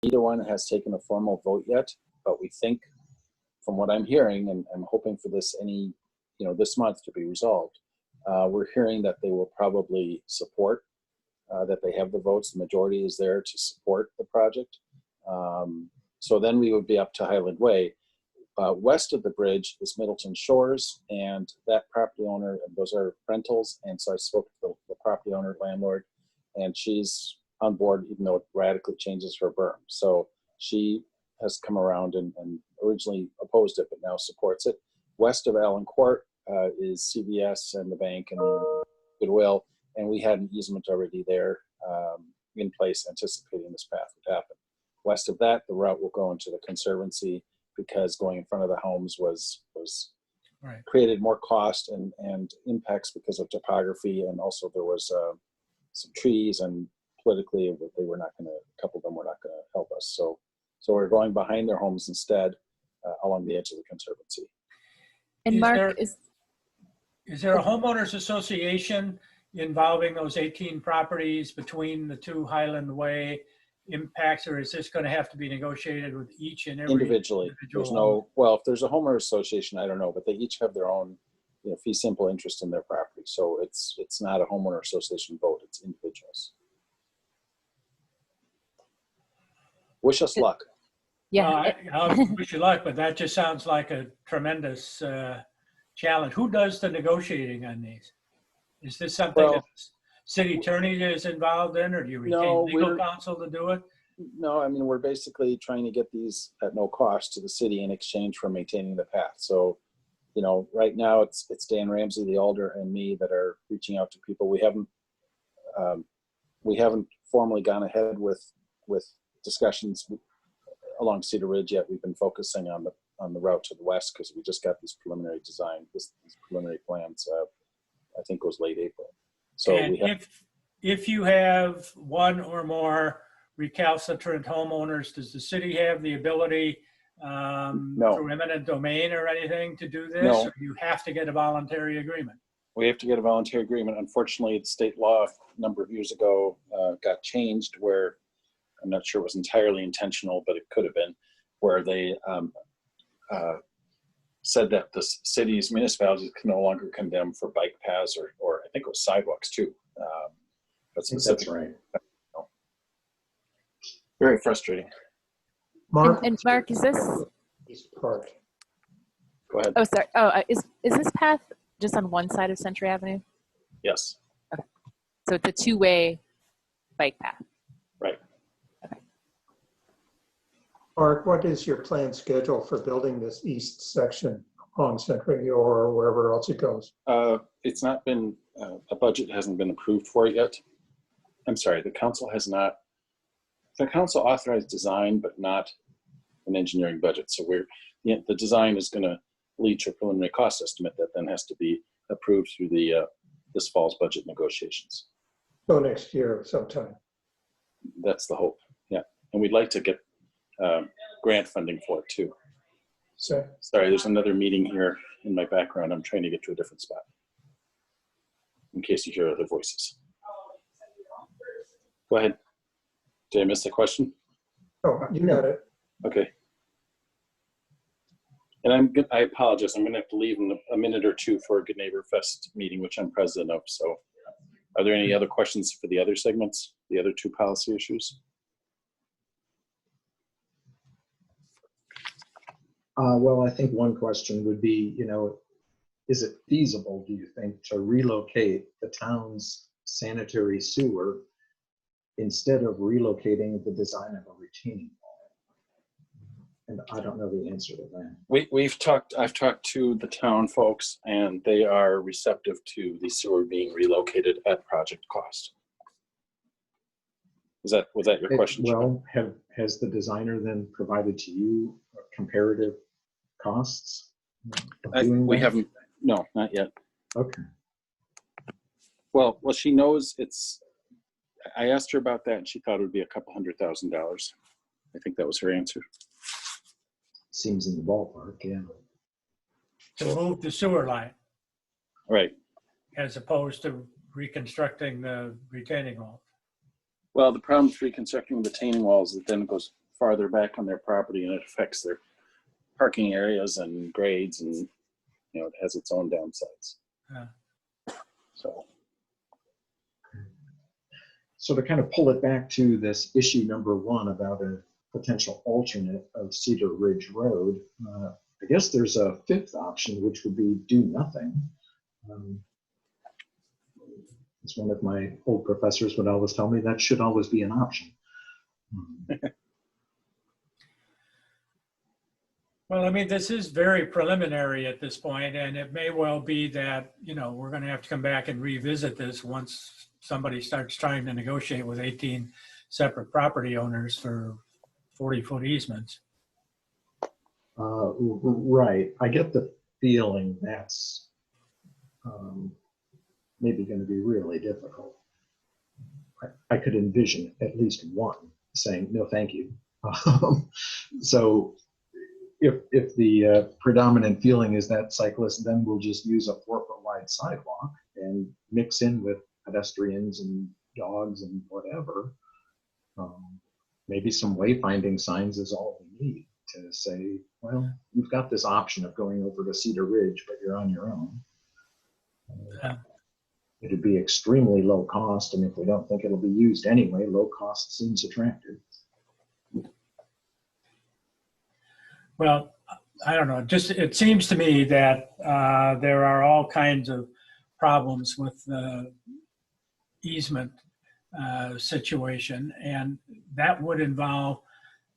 neither one has taken a formal vote yet, but we think, from what I'm hearing, and I'm hoping for this this month to be resolved, we're hearing that they will probably support, that they have the votes. The majority is there to support the project. So then we would be up to Highland Way. West of the bridge is Middleton Shores, and that property owner, those are rentals, and so I spoke to the property owner, landlord, and she's on board, even though it radically changes her berm. So she has come around and originally opposed it, but now supports it. West of Allen Court is CVS and the bank and Goodwill, and we had an easement already there in place, anticipating this path would happen. West of that, the route will go into the Conservancy, because going in front of the homes was Right. created more cost and impacts because of topography, and also there was some trees, and politically they were not going to, a couple of them were not going to help us. So we're going behind their homes instead, along the edge of the Conservancy. And Mark, is there a homeowners association involving those 18 properties between the two Highland Way impacts, or is this going to have to be negotiated with each and every Individually? There's no, well, if there's a homeowner association, I don't know, but they each have their own fee simple interest in their property. So it's not a homeowner association vote, it's individuals. Wish us luck. yeah, Well, I wish you luck, but that just sounds like a tremendous challenge. Who does the negotiating on these? Is this something that the city attorney is involved in, or do you retain legal counsel to do it? No, I mean, we're basically trying to get these at no cost to the city in exchange for maintaining the path. So, right now it's Dan Ramsey, the alder, and me that are reaching out to people. We haven't formally gone ahead with discussions along Cedar Ridge yet. We've been focusing on the route to the west because we just got these preliminary these preliminary plans. I think it was late April. So if you have one or more recalcitrant homeowners, does the city have the ability through eminent domain or anything to do this? No. Or you have to get a voluntary agreement? We have to get a voluntary agreement. Unfortunately, the state law a number of years ago got changed, where I'm not sure it was entirely intentional, but it could have been, where they said that the cities, municipalities can no longer condemn for bike paths or I think it was sidewalks too. That's right. Very frustrating. Mark, and Mark, is this? Park. Go ahead. Oh, sorry. Oh, is this path just on one side of Century Avenue? Yes. Okay. So it's a two-way bike path. Right. Okay. Mark, what is your planned schedule for building this east section on Century or wherever else it goes? It's not been, a budget hasn't been approved for it yet. I'm sorry, the council has not. The council authorized design, but not an engineering budget. So the design is going to lead to a preliminary cost estimate that then has to be approved through the this fall's budget negotiations. So next year sometime. That's the hope. Yeah, and we'd like to get grant funding for it too. So, sorry, there's another meeting here in my background. I'm trying to get to a different spot in case you hear other voices. Go ahead. Did I miss the question? oh, you got it. Okay. And I apologize. I'm going to have to leave in a minute or two for a Good Neighbor Fest meeting, which I'm president of. So are there any other questions for the other segments, the other two policy issues? Well, I think one question would be, is it feasible, do you think, to relocate the town's sanitary sewer instead of relocating the design of a retaining wall? And I don't know the answer to that. I've talked to the town folks, and they are receptive to the sewer being relocated at project cost. Was that your question? Well, has the designer then provided to you comparative costs? We haven't, no, not yet. Okay. Well, she knows I asked her about that and she thought it would be $200,000. I think that was her answer. Seems in the ballpark, yeah. To move the sewer line. Right. As opposed to reconstructing the retaining wall. Well, the problem with reconstructing the retaining walls is that then it goes farther back on their property, and it affects their parking areas and grades, and it has its own downsides. Yeah. So to kind of pull it back to this issue number one about a potential alternate of Cedar Ridge Road, I guess there's a fifth option, which would be do nothing. As one of my old professors would always tell me, that should always be an option. Well, I mean, this is very preliminary at this point, and it may well be that, we're going to have to come back and revisit this once somebody starts trying to negotiate with 18 separate property owners for 40-foot easements. Right. I get the feeling that's maybe going to be really difficult. I could envision at least one saying, no, thank you. So if the predominant feeling is that cyclists then will just use a 4-foot wide sidewalk and mix in with pedestrians and dogs and whatever, maybe some wayfinding signs is all we need to say, well, you've got this option of going over to Cedar Ridge, but you're on your own. Yeah. It'd be extremely low cost, and if we don't think it'll be used anyway, low cost seems attractive. Well, I don't know. It seems to me that there are all kinds of problems with the easement situation, and that would involve.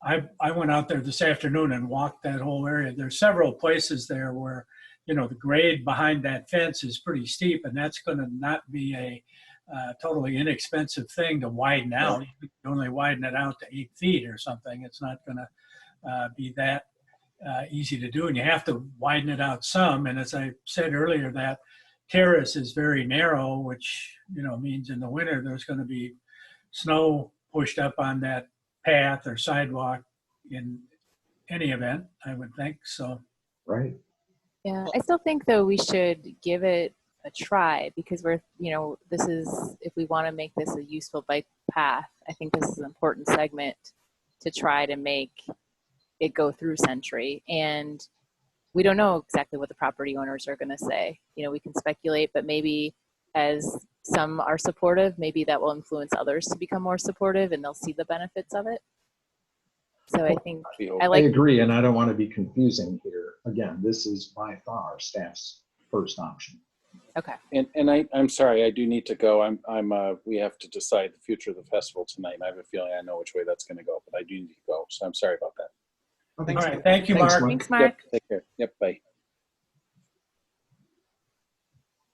I went out there this afternoon and walked that whole area. There's several places there where the grade behind that fence is pretty steep, and that's going to not be a totally inexpensive thing to widen out. You can only widen it out to 8 feet or something. It's not going to be that easy to do, and you have to widen it out some. And as I said earlier, that terrace is very narrow, which means in the winter there's going to be snow pushed up on that path or sidewalk in any event, I would think. So Right. Yeah, I still think though we should give it a try, because this is, if we want to make this a useful bike path, I think this is an important segment to try to make it go through Century. And we don't know exactly what the property owners are going to say. We can speculate, but maybe as some are supportive, maybe that will influence others to become more supportive, and they'll see the benefits of it. So I think I agree, and I don't want to be confusing here. Again, this is by far staff's first option. Okay. And I'm sorry, I do need to go. We have to decide the future of the festival tonight, and I have a feeling I know which way that's going to go, but I do need to go. So I'm sorry about that. Okay. all right, thank you, Thanks, Mark. Thanks, Mark. Yep, take care. Yep, bye.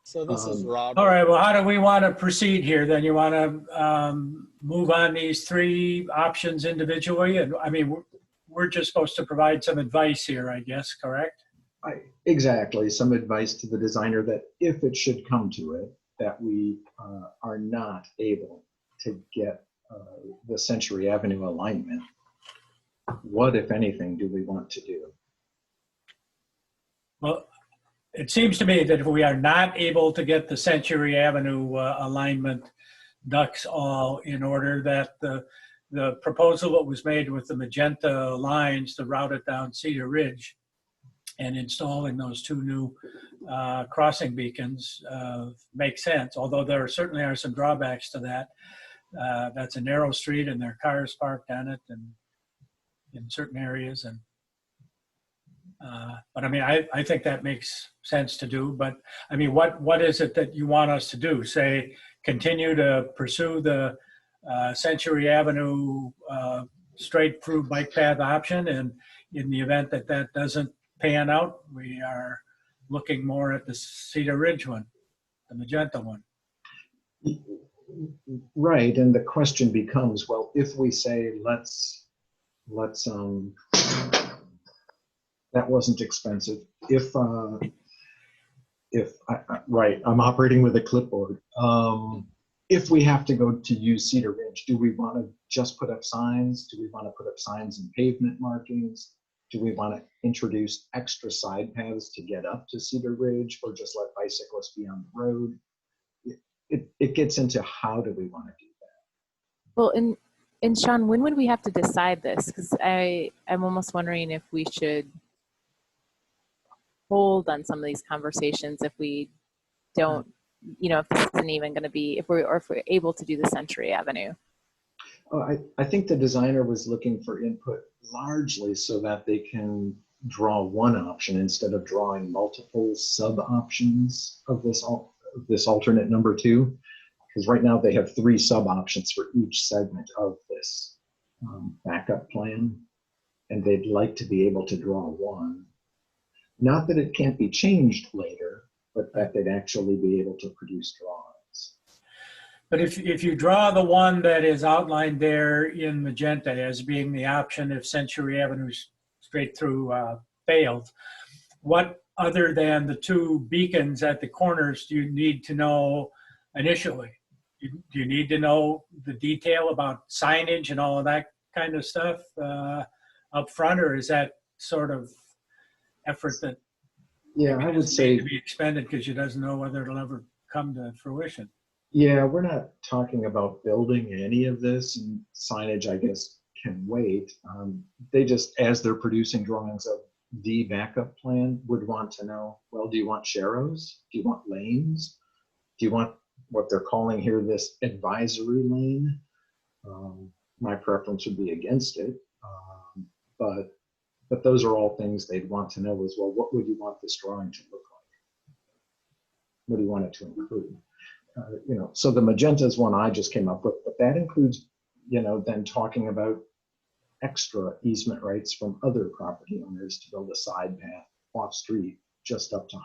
So this is Rob. All right, well, how do we want to proceed here then? You want to move on these 3 options individually? And I mean, we're just supposed to provide some advice here, I guess, correct? Exactly. Some advice to the designer that if it should come to it, that we are not able to get the Century Avenue alignment, what, if anything, do we want to do? Well, it seems to me that if we are not able to get the Century Avenue alignment ducks all in order, that the proposal that was made with the magenta lines to route it down Cedar Ridge and installing those 2 new crossing beacons makes sense, although there certainly are some drawbacks to that. That's a narrow street and there are cars parked on it and in certain areas. And but I mean, I think that makes sense to do. But I mean, what is it that you want us to do? Say, continue to pursue the Century Avenue straight through bike path option, and in the event that that doesn't pan out, we are looking more at the Cedar Ridge one, the magenta one. Right, and the question becomes, well, if we say let's that wasn't expensive. If right, I'm operating with a clipboard. If we have to go to use Cedar Ridge, do we want to just put up signs? Do we want to put up signs and pavement markings? Do we want to introduce extra side paths to get up to Cedar Ridge, or just let bicyclists be on the road? It gets into how do we want to do that? Well, and And Sean, when would we have to decide this? Because I'm almost wondering if we should hold on some of these conversations if we don't, if this isn't even going to be, if we're able to do the Century Avenue. Oh, I think the designer was looking for input largely so that they can draw one option instead of drawing multiple sub-options of this alternate number 2. Because right now they have 3 sub-options for each segment of this backup plan. And they'd like to be able to draw one. Not that it can't be changed later, but that they'd actually be able to produce drawings. But if you draw the one that is outlined there in magenta as being the option if Century Avenue straight through failed, what other than the 2 beacons at the corners do you need to know initially? Do you need to know the detail about signage and all of that kind of stuff up front, or is that sort of effort that I would say to be expended because you doesn't know whether it'll ever come to fruition? Yeah, we're not talking about building any of this, and signage, I guess, can wait. They just, as they're producing drawings of the backup plan, would want to know, well, do you want sharrows? Do you want lanes? Do you want what they're calling here this advisory lane? My preference would be against it, but those are all things they'd want to know as well. What would you want this drawing to look like? What do you want it to include? So the magenta is one I just came up with, but that includes, then talking about extra easement rights from other property owners to build a side path off street just up to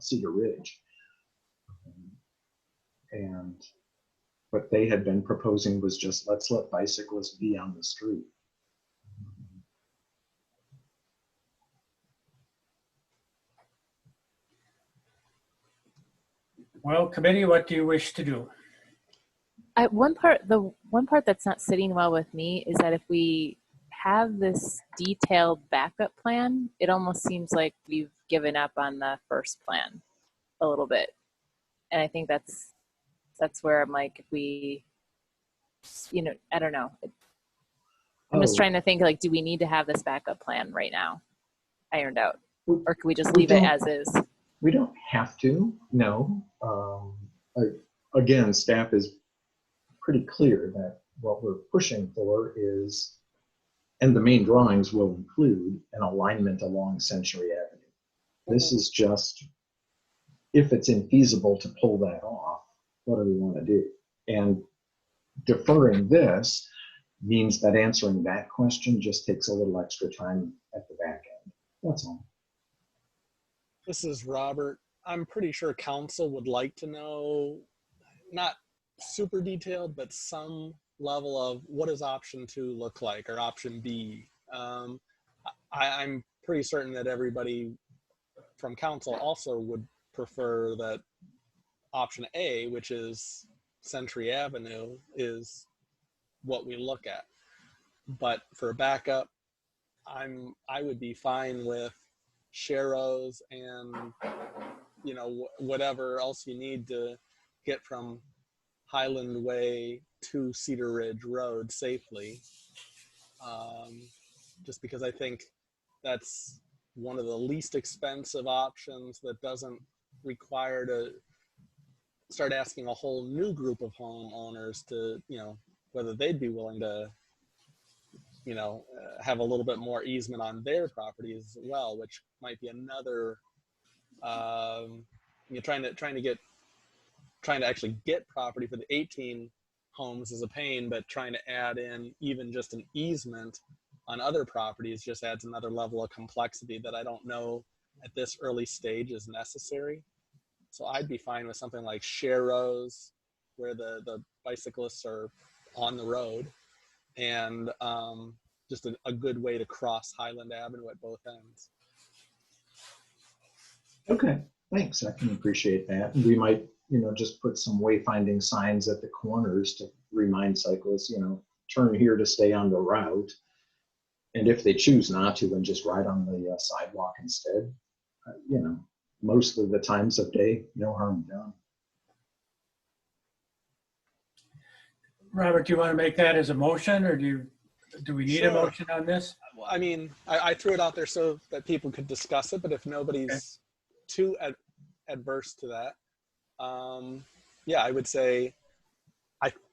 Cedar Ridge. And what they had been proposing was just, let's let bicyclists be on the street. Well, committee, what do you wish to do? The one part that's not sitting well with me is that if we have this detailed backup plan, it almost seems like we've given up on the first plan a little bit. And I think that's where I'm like, if we, I don't know. I'm just trying to think, like, do we need to have this backup plan right now ironed out? Or can we just leave it as is? We don't have to, no. Again, staff is pretty clear that what we're pushing for is, and the main drawings will include an alignment along Century Avenue. This is just, if it's infeasible to pull that off, what do we want to do? And deferring this means that answering that question just takes a little extra time at the back end. That's all. This is Robert. I'm pretty sure council would like to know, not super detailed, but some level of what does option 2 look like, or option B. I'm pretty certain that everybody from council also would prefer that option A, which is Century Avenue, is what we look at. But for backup, I would be fine with sharrows and whatever else you need to get from Highland Way to Cedar Ridge Road safely. Just because I think that's one of the least expensive options that doesn't require to start asking a whole new group of homeowners to, whether they'd be willing to, have a little bit more easement on their properties as well, which might be another, trying to actually get property for the 18 homes is a pain, but trying to add in even just an easement on other properties just adds another level of complexity that I don't know at this early stage is necessary. So I'd be fine with something like sharrows, where the bicyclists are on the road, and just a good way to cross Highland Avenue at both ends. Okay, thanks. I can appreciate that. We might, just put some wayfinding signs at the corners to remind cyclists, turn here to stay on the route. And if they choose not to, and just ride on the sidewalk instead, most of the times of day, no harm done. Robert, do you want to make that as a motion, or do we need a Sure. motion on this? Well, I mean, I threw it out there so that people could discuss it, but if nobody's too adverse to that, yeah, I would say,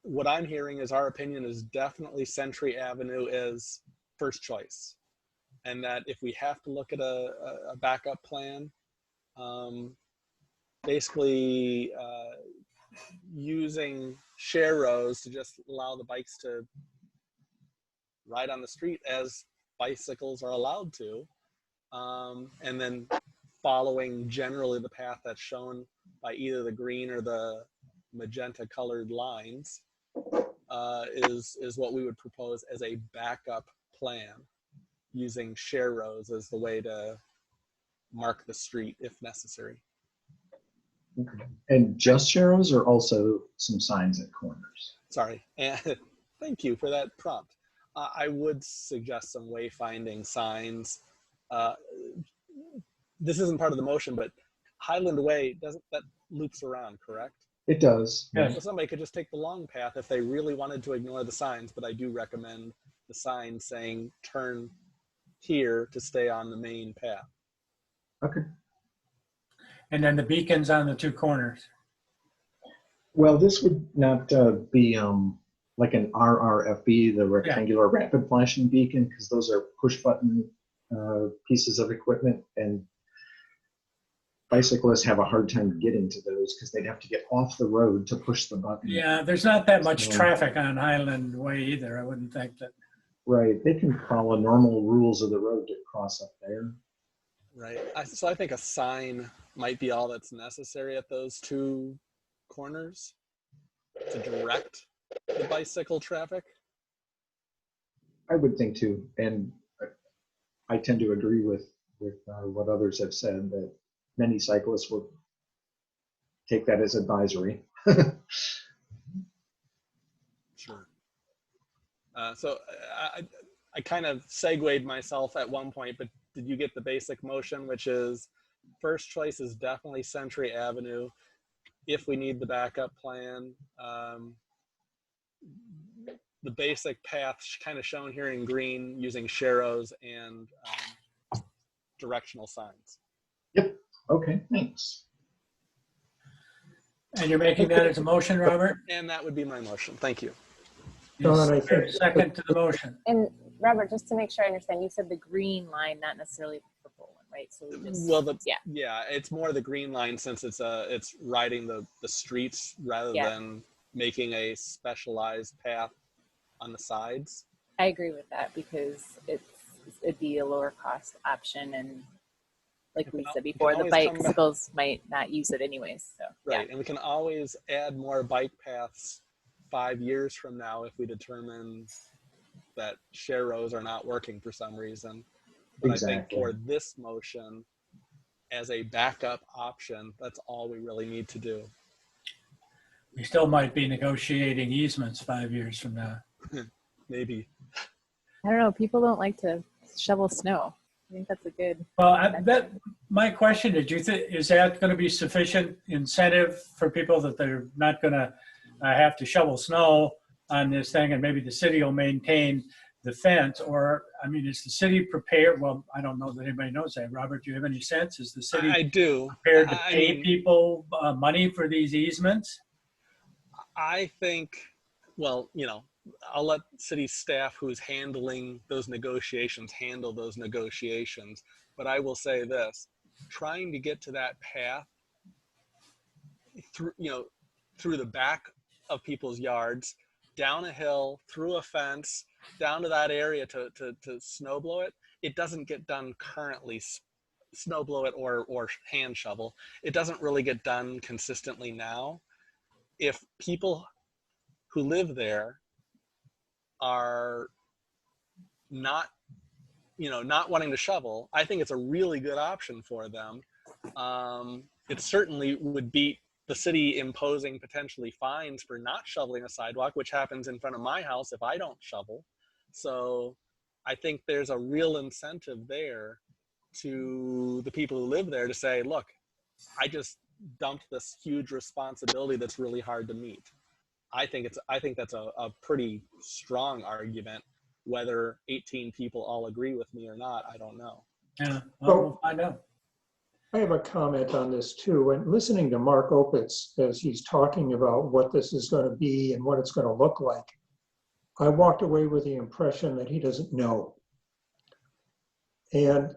what I'm hearing is our opinion is definitely Century Avenue is first choice. And that if we have to look at a backup plan, basically using share rows to just allow the bikes to ride on the street as bicycles are allowed to, and then following generally the path that's shown by either the green or the magenta colored lines, is what we would propose as a backup plan, using share rows as the way to mark the street if necessary. Okay. And just sharrows or also some signs at corners? Sorry, and thank you for that prompt. I would suggest some wayfinding signs. This isn't part of the motion, but Highland Way, that loops around, correct? It does. Yes. So somebody could just take the long path if they really wanted to ignore the signs, but I do recommend the sign saying turn here to stay on the main path. Okay. And then the beacons on the two corners. Well, this would not be like an RRFB, the rectangular rapid flashing beacon, because those are push button pieces of equipment, and bicyclists have a hard time getting to those because they'd have to get off the road to push the button. Yeah, there's not that much So- traffic on Highland Way either. I wouldn't think that. Right. They can follow normal rules of the road to cross up there. Right. So I think a sign might be all that's necessary at those two corners to direct the bicycle traffic. I would think too, and I tend to agree with what others have said, that many cyclists will take that as advisory. Sure. So I kind of segued myself at one point, but did you get the basic motion, which is first choice is definitely Century Avenue. If we need the backup plan, the basic path kind of shown here in green using sharrows and directional signs. Yep. Okay, thanks. And you're making that as a motion, Robert? And that would be my motion. Thank you. Don, I Is there a think- second to the motion? And Robert, just to make sure I understand, you said the green line, not necessarily the purple one, right? So we just, Well, yeah. it's more the green line since it's riding the streets rather Yeah. than making a specialized path on the sides. I agree with that because it'd be a lower cost option, and like we said before, the always come back- bicycles might not use it anyways. So Right, and we can always add more bike paths 5 years from now if we determine that share rows are not working for some reason. But I think Exactly. for this motion, as a backup option, that's all we really need to do. We still might be negotiating easements 5 years from now. Maybe. I don't know. People don't like to shovel snow. I think that's a good. Well, my question is, is that going to be sufficient incentive for people that they're not going to have to shovel snow on this thing, and maybe the city will maintain the fence? Or, I mean, is the city prepared? Well, I don't know that anybody knows that. Robert, do you have any sense? Is the city I do. prepared to I pay mean, people money for these easements? I think, well, I'll let city staff who's handling those negotiations handle those negotiations. But I will say this, trying to get to that path through the back of people's yards, down a hill, through a fence, down to that area to snow blow it, it doesn't get done currently. Snow blow it or hand shovel. It doesn't really get done consistently now. If people who live there are not wanting to shovel, I think it's a really good option for them. It certainly would beat the city imposing potentially fines for not shoveling a sidewalk, which happens in front of my house if I don't shovel. So I think there's a real incentive there to the people who live there to say, look, I just dumped this huge responsibility that's really hard to meet. I think that's a pretty strong argument. Whether 18 people all agree with me or not, I don't know. Yeah, well, we'll find out. I have a comment on this too. And listening to Mark Opitz as he's talking about what this is going to be and what it's going to look like, I walked away with the impression that he doesn't know. And,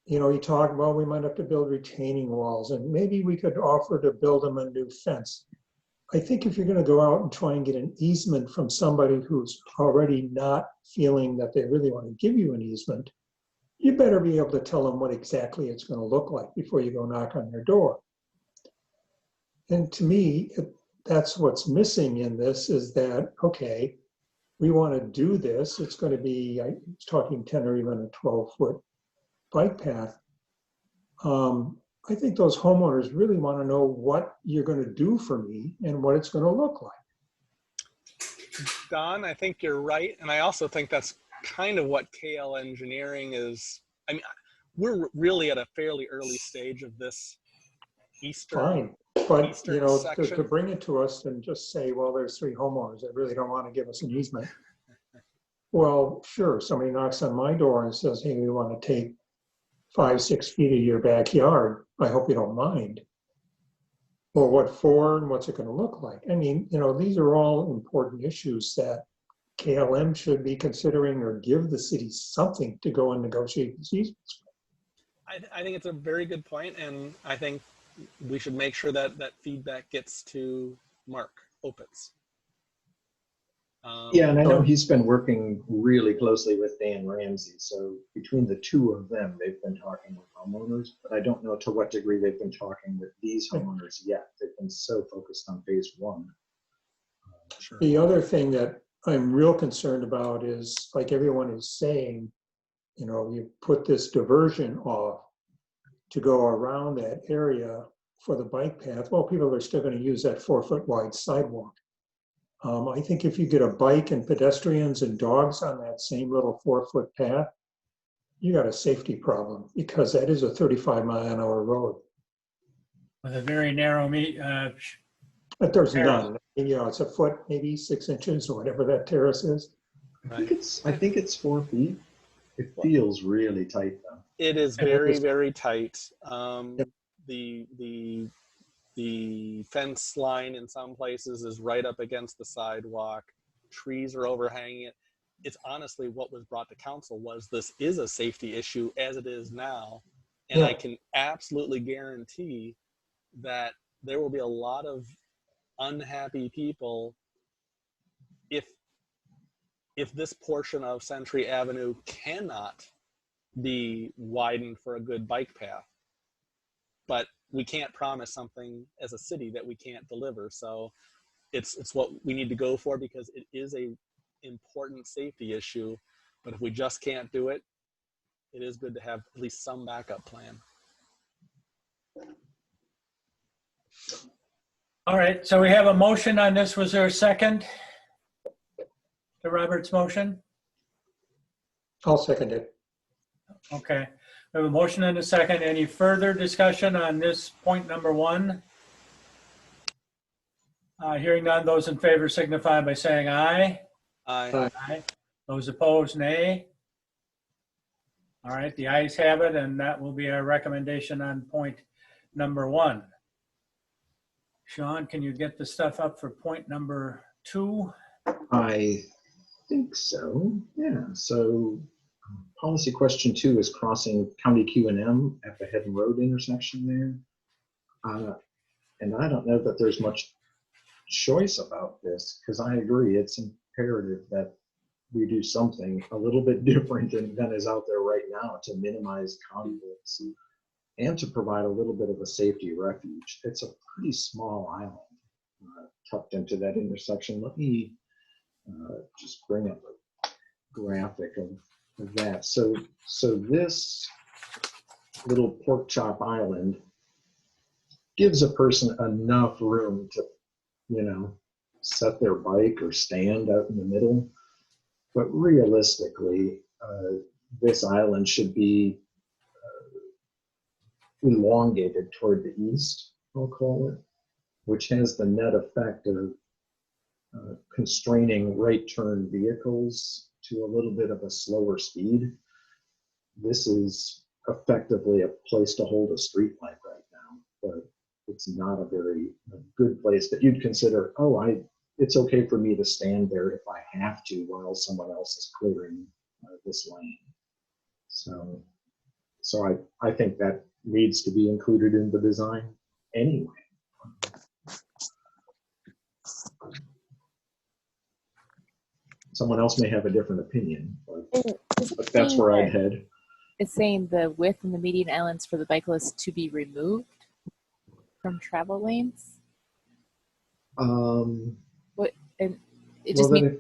you know, he talked, well, we might have to build retaining walls and maybe we could offer to build them a new fence. I think if you're going to go out and try and get an easement from somebody who's already not feeling that they really want to give you an easement, you better be able to tell them what exactly it's going to look like before you go knock on their door. And to me, that's what's missing in this is that, okay, we want to do this. It's going to be, I was talking 10 or even a 12-foot bike path. I think those homeowners really want to know what you're going to do for me and what it's going to look like. Don, I think you're right. And I also think that's kind of what KL Engineering is. I mean, we're really at a fairly early stage of this eastern. Fine, but eastern you know, section. to bring it to us and just say, well, there's 3 homeowners that really don't want to give us an easement. Well, sure, somebody knocks on my door and says, hey, we want to take 5-6 feet of your backyard. I hope you don't mind. Well, what for and what's it going to look like? I mean, you know, these are all important issues that KLM should be considering or give the city something to go and negotiate these easements. I think it's a very good point, and I think we should make sure that that feedback gets to Mark Opitz. Yeah, and I know he's been working really closely with Dan Ramsey. So between the two of them, they've been talking with homeowners, but I don't know to what degree they've been talking with these homeowners yet. They've been so focused on phase 1. Sure. The other thing that I'm real concerned about is, like everyone is saying, you know, you put this diversion off to go around that area for the bike path. Well, people are still going to use that 4-foot wide sidewalk. I think if you get a bike and pedestrians and dogs on that same little 4-foot path, you got a safety problem because that is a 35-mile-an-hour road. With a very narrow But there's terrace. none. You know, it's a foot, maybe 6 inches or whatever that terrace is. I think it's 4 feet. It feels really tight though. It is And it very, is- very tight. Yep. The fence line in some places is right up against the sidewalk. Trees are overhanging it. It's honestly what was brought to council was this is a safety issue as it is now. And Yeah. I can absolutely guarantee that there will be a lot of unhappy people if this portion of Century Avenue cannot be widened for a good bike path. But we can't promise something as a city that we can't deliver. So it's what we need to go for because it is a important safety issue. But if we just can't do it, it is good to have at least some backup plan. All right, so we have a motion on this. Was there a second to Robert's motion? I'll second it. Okay, we have a motion and a second. Any further discussion on this point number 1? Hearing none, those in favor signify by saying aye. Aye. Aye. Those opposed, nay. All right, the ayes have it, and that will be our recommendation on point number 1. Sean, can you get the stuff up for point number 2? I think so. Yeah. So policy question 2 is crossing County Q&M at the Head Road intersection there. And I don't know that there's much choice about this because I agree it's imperative that we do something a little bit different than is out there right now to minimize county vacancy and to provide a little bit of a safety refuge. It's a pretty small island tucked into that intersection. Let me just bring up a graphic of that. So this little pork chop island gives a person enough room to, you know, set their bike or stand out in the middle. But realistically, this island should be elongated toward the east, I'll call it, which has the net effect of constraining right turn vehicles to a little bit of a slower speed. This is effectively a place to hold a street light right now, but it's not a very good place that you'd consider, oh, it's okay for me to stand there if I have to while someone else is clearing this lane. So I think that needs to be included in the design anyway. Someone else may have a different opinion, but that's where I'd head. It's saying the width and the median islands for the bicyclists to be removed from travel lanes. What, and it just means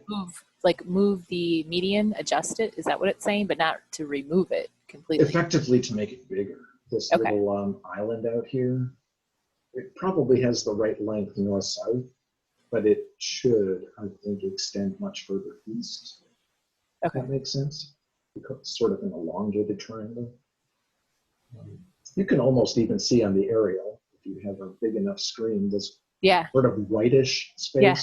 move the median, adjust it. Is that what it's saying? But not to remove it completely. Effectively to make it bigger. This little island out here, it probably has the right length north-south, but it should, I think, extend much further east. Okay. That makes sense. It's sort of an elongated triangle. You can almost even see on the aerial, if you have a big enough screen, this sort of whitish space. Yeah.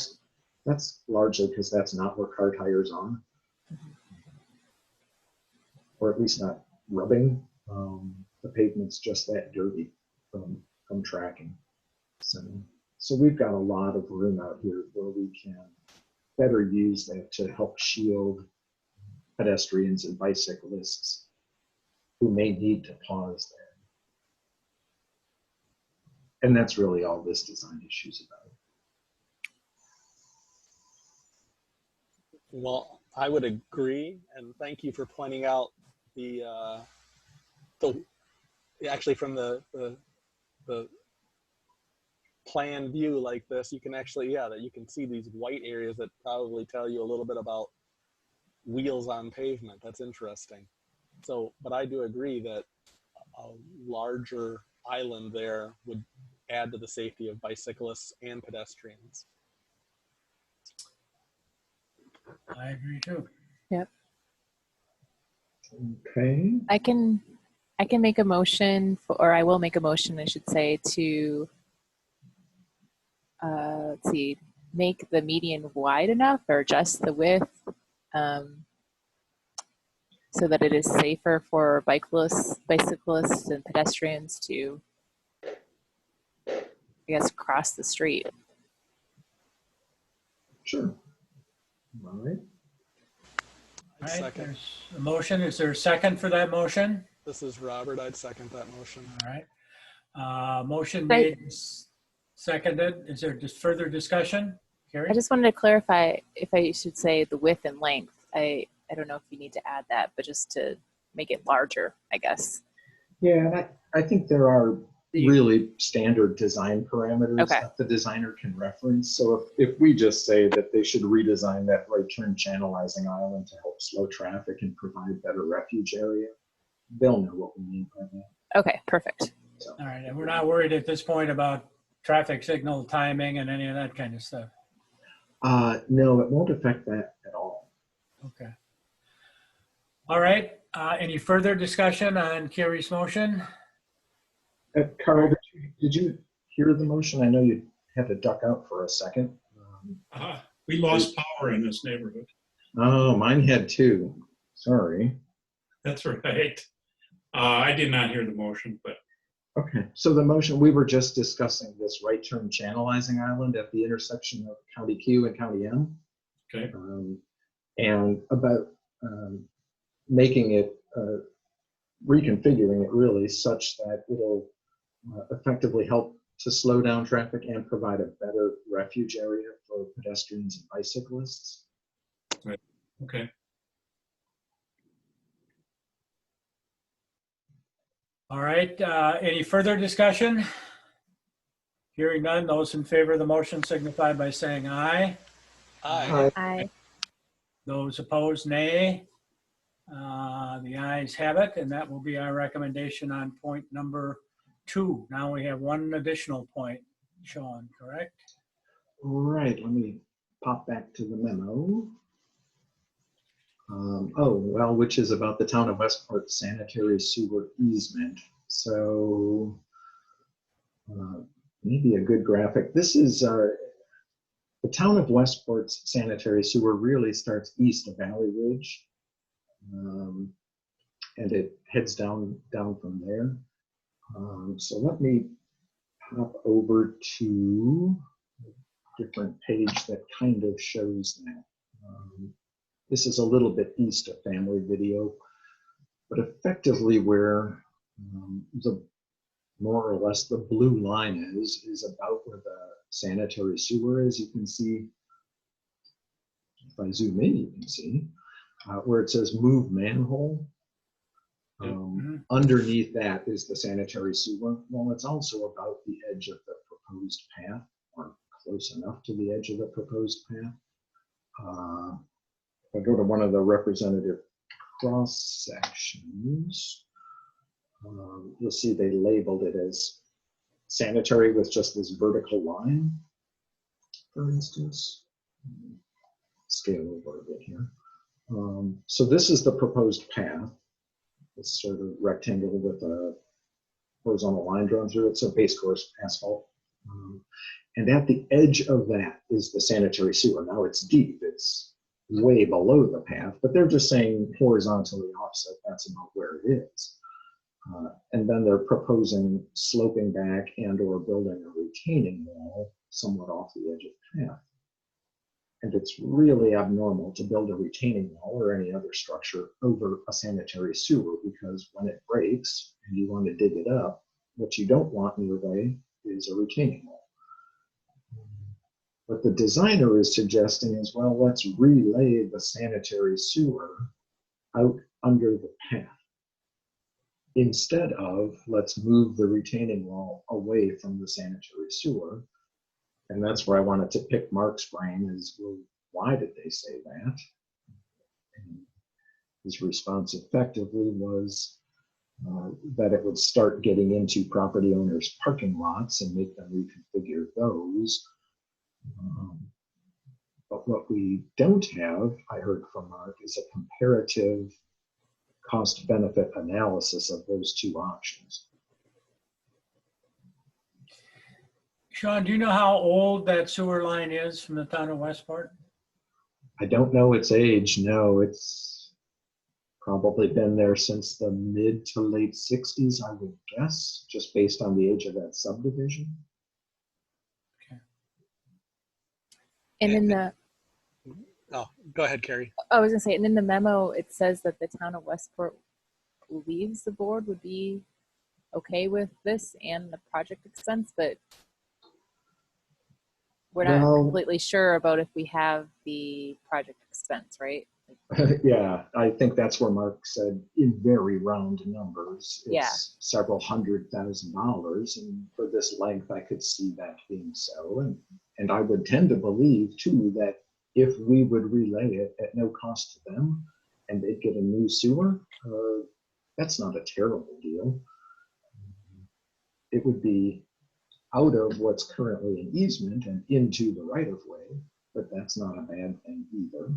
That's largely because that's not where car tires are. Or at least not rubbing. The pavement's just that dirty from tracking. So we've got a lot of room out here where we can better use that to help shield pedestrians and bicyclists who may need to pause there. And that's really all this design issue is about. Well, I would agree, and thank you for pointing out the actually from the plan view like this, you can actually, that you can see these white areas that probably tell you a little bit about wheels on pavement. That's interesting. So, but I do agree that a larger island there would add to the safety of bicyclists and pedestrians. I agree too. Yep. Okay. I can make a motion or I will make a motion, I should say, to let's see, make the median wide enough or adjust the width so that it is safer for bicyclists and pedestrians to, I guess, cross the street. Sure. All right. All right, there's a motion. Is there a second for that motion? This is Robert. I'd second that motion. All right. Motion made, seconded. Is there just further discussion? Carrie? I just wanted to clarify if I should say the width and length. I don't know if you need to add that, but just to make it larger, I guess. Yeah, I think there are really standard design parameters that the designer can reference. So if we just say that they should redesign that right turn channelizing island to help slow traffic and provide better refuge area, they'll know what we mean by that. Okay, perfect. So. All right, and we're not worried at this point about traffic signal timing and any of that kind of stuff? No, it won't affect that at all. Okay. All right, any further discussion on Carrie's motion? Carl, did you hear the motion? I know you had to duck out for a second. We lost power in this neighborhood. Oh, mine had too. Sorry. That's right. I did not hear the motion, but. Okay, so the motion, we were just discussing this right turn channelizing island at the intersection of County Q and County M. Okay. And about making it, reconfiguring it really such that it'll effectively help to slow down traffic and provide a better refuge area for pedestrians and bicyclists. Right. Okay. All right, any further discussion? Hearing none, those in favor of the motion signify by saying aye. Aye. Aye. Those opposed, nay. The ayes have it, and that will be our recommendation on point number 2. Now we have one additional point, Sean, correct? Right, let me pop back to the memo. Which is about the town of Westport sanitary sewer easement. So maybe a good graphic. This is The town of Westport's sanitary sewer really starts east of Valley Ridge, and it heads down from there. So let me hop over to a different page that kind of shows that. This is a little bit east of Family Video, but effectively where the more or less the blue line is about where the sanitary sewer is. You can see, if I zoom in, you can see where it says move manhole. Underneath that is the sanitary sewer. Well, it's also about the edge of the proposed path, or close enough to the edge of the proposed path. If I go to one of the representative cross sections, you'll see they labeled it as sanitary with just this vertical line, for instance. Scale over a bit here. So this is the proposed path. This sort of rectangle with a horizontal line drawn through it, so base course asphalt. And at the edge of that is the sanitary sewer. Now it's deep, it's way below the path, but they're just saying horizontally offset, that's about where it is. And then they're proposing sloping back and or building a retaining wall somewhat off the edge of the path. And it's really abnormal to build a retaining wall or any other structure over a sanitary sewer, because when it breaks and you want to dig it up, what you don't want in your way is a retaining wall. What the designer is suggesting is, well, let's relay the sanitary sewer out under the path, instead of let's move the retaining wall away from the sanitary sewer. And that's where I wanted to pick Mark's brain is, well, why did they say that? And his response effectively was that it would start getting into property owners' parking lots and make them reconfigure those. But what we don't have, I heard from Mark, is a comparative cost-benefit analysis of those two options. Sean, do you know how old that sewer line is from the town of Westport? I don't know its age. No, it's probably been there since the mid to late 60s, I would guess, just based on the age of that subdivision. Okay. And in the, Oh, go ahead, Carrie. I was gonna say, and in the memo, it says that the town of Westport believes the board would be okay with this and the project expense, but we're not completely sure about if we have the project expense, right? Yeah, I think that's where Mark said in very round numbers, it's several $100,000. And for this length, I could see that being so. And I would tend to believe too, that if we would relay it at no cost to them and they'd get a new sewer, that's not a terrible deal. It would be out of what's currently an easement and into the right of way, but that's not a bad thing either.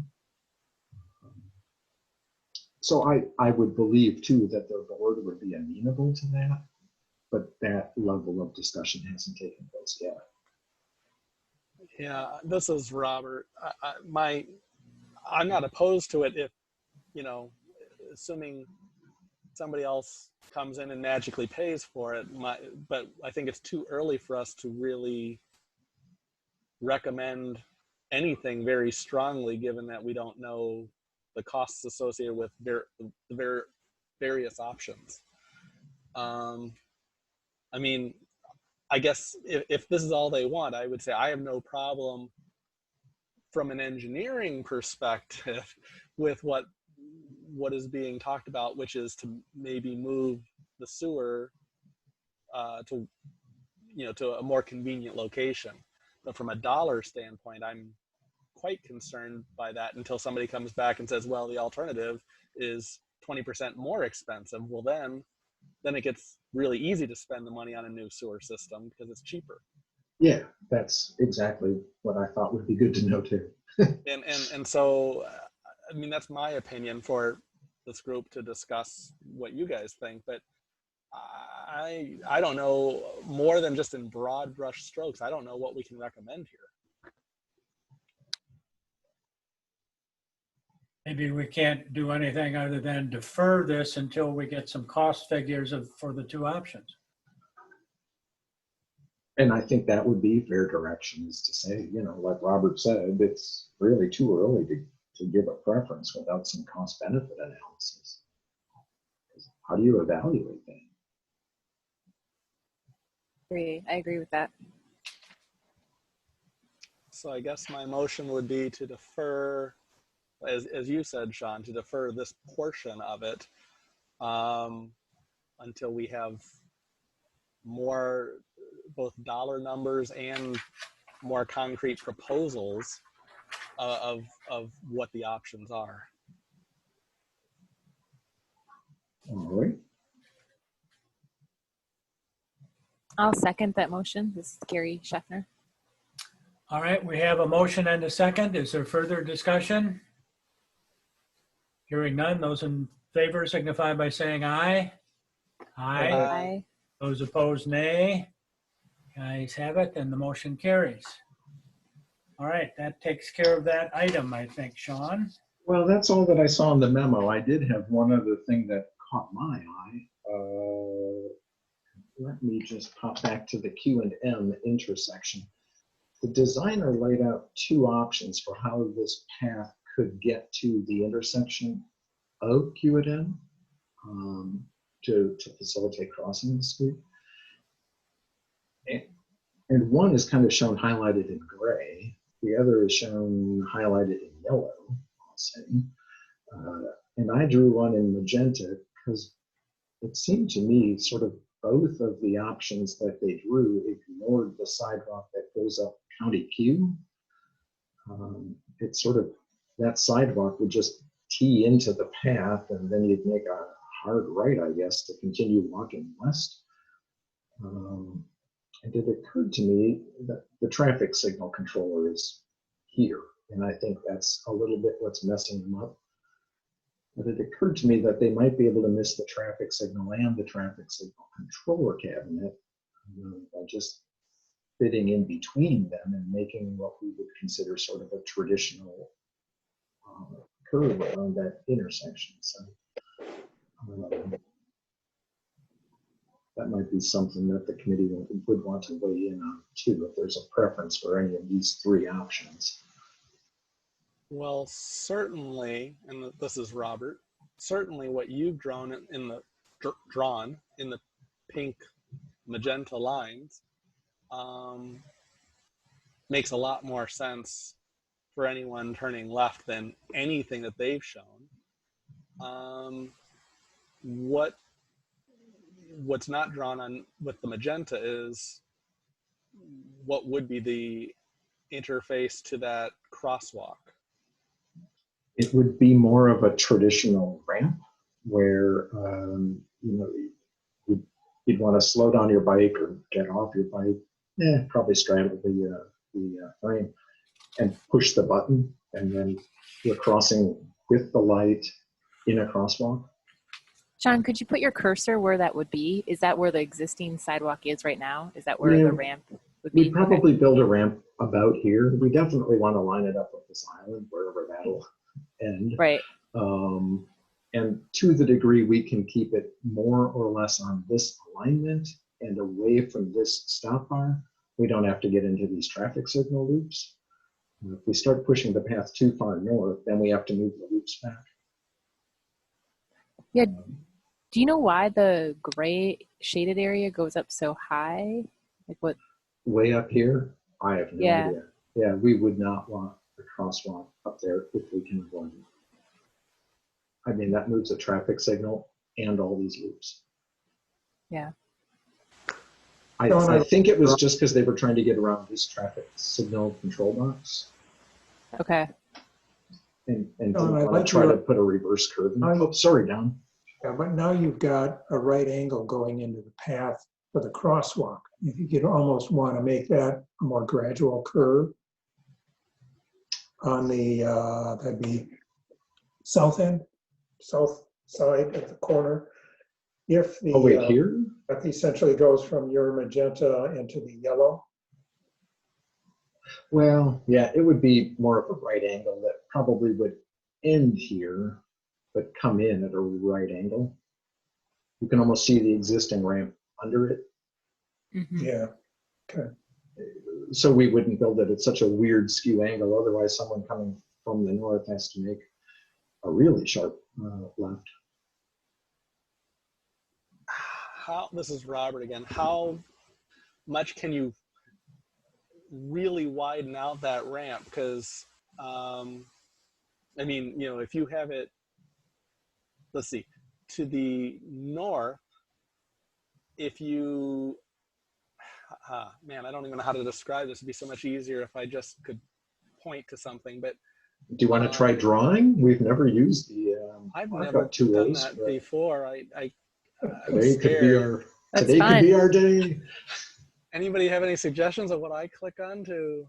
So I would believe too that the board would be amenable to that, but that level of discussion hasn't taken place yet. Yeah, this is Robert. I'm not opposed to it if, assuming somebody else comes in and magically pays for it. But I think it's too early for us to really recommend anything very strongly, given that we don't know the costs associated with the various options. I mean, I guess if this is all they want, I would say I have no problem from an engineering perspective with what is being talked about, which is to maybe move the sewer to a more convenient location. But from a dollar standpoint, I'm quite concerned by that until somebody comes back and says, well, the alternative is 20% more expensive. Well, then it gets really easy to spend the money on a new sewer system because it's cheaper. Yeah, that's exactly what I thought would be good to know too. and so, I mean, that's my opinion for this group to discuss what you guys think, but I don't know more than just in broad brush strokes. I don't know what we can recommend here. maybe we can't do anything other than defer this until we get some cost figures for the two options. And I think that would be fair direction, is to say, like Robert said, it's really too early to give a preference without some cost benefit analysis. How do you evaluate that? I agree with that. So I guess my motion would be to defer, as you said, Sean, to defer this portion of it until we have more, both dollar numbers and more concrete proposals of what the options are. All right. I'll second that motion. This is Gary Scheffner. All right, we have a motion and a second. Is there further discussion? Hearing none, those in favor signify by saying aye. Aye. Aye. Those opposed, nay. Ayes have it, and the motion carries. All right, that takes care of that item, I think, Sean. Well, that's all that I saw in the memo. I did have one other thing that caught my eye. Let me just pop back to the Q&M intersection. The designer laid out two options for how this path could get to the intersection of Q&M to facilitate crossing the street. And one is kind of shown highlighted in gray. The other is shown highlighted in yellow, I'll say. And I drew one in magenta because it seemed to me sort of both of the options that they drew ignored the sidewalk that goes up County Q. It's sort of, that sidewalk would just tee into the path, and then you'd make a hard right, I guess, to continue walking west. And it occurred to me that the traffic signal controller is here, and I think that's a little bit what's messing them up. But it occurred to me that they might be able to miss the traffic signal and the traffic signal controller cabinet by just fitting in between them and making what we would consider sort of a traditional curve around that intersection. So that might be something that the committee would want to weigh in on too, if there's a preference for any of these three options. Well, certainly, and this is Robert, certainly what you've drawn in the pink magenta lines makes a lot more sense for anyone turning left than anything that they've shown. What's not drawn on with the magenta is what would be the interface to that crosswalk. It would be more of a traditional ramp where you'd want to slow down your bike or get off your bike, probably straddle the frame and push the button, and then you're crossing with the light in a crosswalk. John, could you put your cursor where that would be? Is that where the existing sidewalk is right now? Is that where the ramp would be? We'd probably build a ramp about here. We definitely want to line it up with this island, wherever that'll end. Right. And to the degree we can keep it more or less on this alignment and away from this stop bar, we don't have to get into these traffic signal loops. If we start pushing the path too far north, then we have to move the loops back. Yeah. Do you know why the gray shaded area goes up so high? Like what? Way up here? I have no idea. Yeah, we would not want a crosswalk up there if we can avoid it. I mean, that moves a traffic signal and all these loops. Yeah. I think it was just because they were trying to get around this traffic signal control box. Okay. And to try to put a reverse curve in. Oh, sorry, Don. Yeah, but now you've got a right angle going into the path for the crosswalk. I think you'd almost want to make that a more gradual curve on the, that'd be south side at the corner. If the, wait, here? That essentially goes from your magenta into the yellow. Well, yeah, it would be more of a right angle that probably would end here, but come in at a right angle. You can almost see the existing ramp under it. Mhm. Yeah. Okay. So we wouldn't build it at such a weird skew angle. Otherwise, someone coming from the north has to make a really sharp left. This is Robert again. How much can you really widen out that ramp? Because, I mean, you know, if you have it, let's see, to the north, if you, man, I don't even know how to describe this. It'd be so much easier if I just could point to something. But Do you want to try drawing? We've never used the I've markup never done tools. that before. I'm Today could be scared. our That's today could be fine. our day. Anybody have any suggestions of what I click on to?